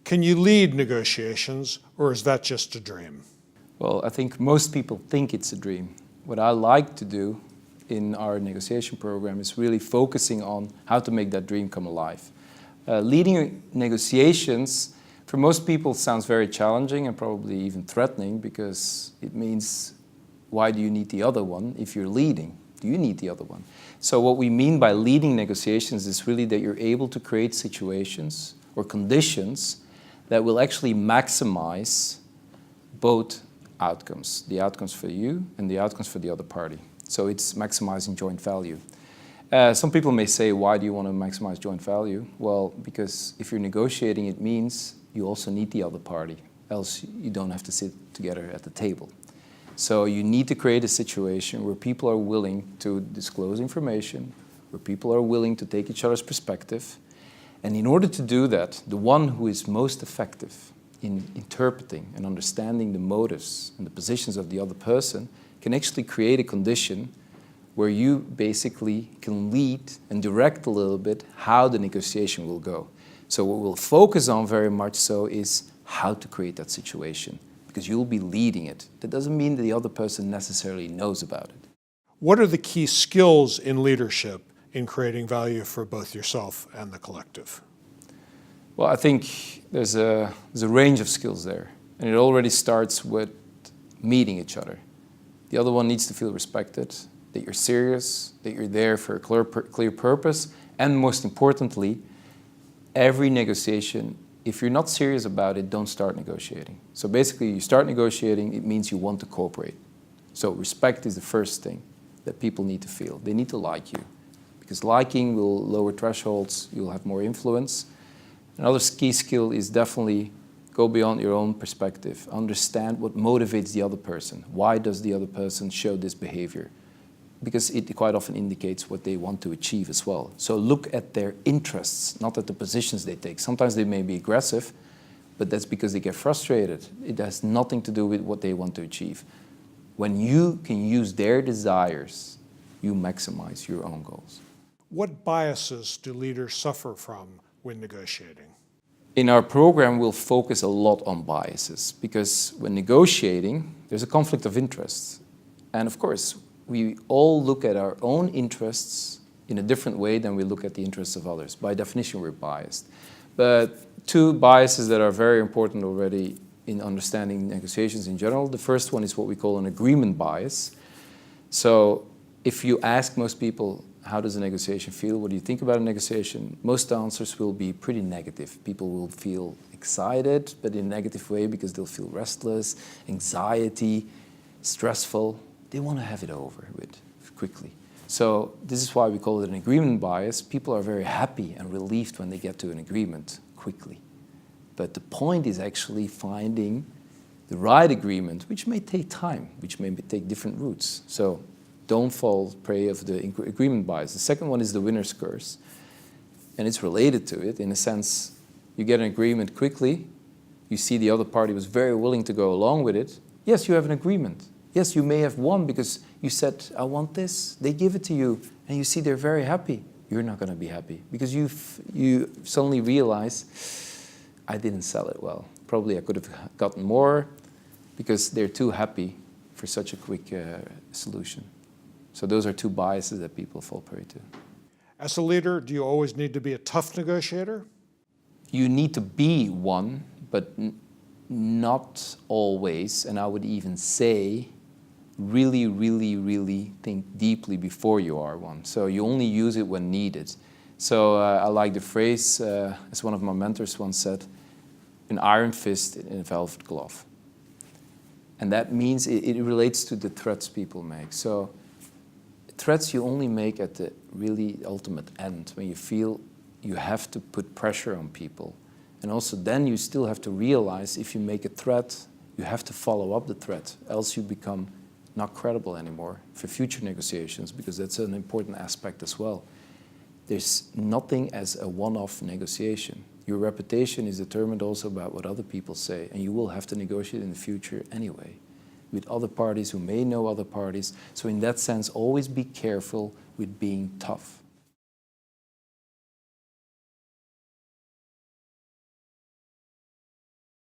Can you lead negotiations, or is that just a dream? Well, I think most people think it's a dream. What I like to do in our negotiation program is really focusing on how to make that dream come alive. Leading negotiations, for most people, sounds very challenging and probably even threatening, because it means, why do you need the other one if you're leading? Do you need the other one? So what we mean by leading negotiations is really that you're able to create situations or conditions that will actually maximize both outcomes, the outcomes for you and the outcomes for the other party. So it's maximizing joint value. Some people may say, why do you want to maximize joint value? Well, because if you're negotiating, it means you also need the other party, else you don't have to sit together at the table. So you need to create a situation where people are willing to disclose information, where people are willing to take each other's perspective. And in order to do that, the one who is most effective in interpreting and understanding the motives and the positions of the other person can actually create a condition where you basically can lead and direct a little bit how the negotiation will go. So what we'll focus on very much so is how to create that situation, because you'll be leading it. That doesn't mean that the other person necessarily knows about it. What are the key skills in leadership in creating value for both yourself and the collective? Well, I think there's a range of skills there, and it already starts with meeting each other. The other one needs to feel respected, that you're serious, that you're there for a clear purpose, and most importantly, every negotiation, if you're not serious about it, don't start negotiating. So basically, you start negotiating, it means you want to cooperate. So respect is the first thing that people need to feel. They need to like you, because liking will lower thresholds, you'll have more influence. Another key skill is definitely go beyond your own perspective. Understand what motivates the other person. Why does the other person show this behavior? Because it quite often indicates what they want to achieve as well. So look at their interests, not at the positions they take. Sometimes they may be aggressive, but that's because they get frustrated. It has nothing to do with what they want to achieve. When you can use their desires, you maximize your own goals. What biases do leaders suffer from when negotiating? In our program, we'll focus a lot on biases, because when negotiating, there's a conflict of interests. And of course, we all look at our own interests in a different way than we look at the interests of others. By definition, we're biased. But two biases that are very important already in understanding negotiations in general. The first one is what we call an agreement bias. So if you ask most people, how does a negotiation feel? What do you think about a negotiation? Most answers will be pretty negative. People will feel excited, but in a negative way, because they'll feel restless, anxiety, stressful. They want to have it over with quickly. So this is why we call it an agreement bias. People are very happy and relieved when they get to an agreement quickly. But the point is actually finding the right agreement, which may take time, which may take different routes. So don't fall prey of the agreement bias. The second one is the winner's curse. And it's related to it in a sense. You get an agreement quickly. You see the other party was very willing to go along with it. Yes, you have an agreement. Yes, you may have won because you said, I want this. They give it to you, and you see they're very happy. You're not going to be happy because you suddenly realize, I didn't sell it well. Probably I could have gotten more because they're too happy for such a quick solution. So those are two biases that people fall prey to. As a leader, do you always need to be a tough negotiator? You need to be one, but not always, and I would even say, really, really, really think deeply before you are one. So you only use it when needed. So I like the phrase, as one of my mentors once said, an iron fist in a velvet glove. And that means it relates to the threats people make. So threats you only make at the really ultimate end, when you feel you have to put pressure on people. And also then you still have to realize if you make a threat, you have to follow up the threat, else you become not credible anymore for future negotiations, because that's an important aspect as well. There's nothing as a one-off negotiation. Your reputation is determined also about what other people say, and you will have to negotiate in the future anyway with other parties who may know other parties. So in that sense, always be careful with being tough.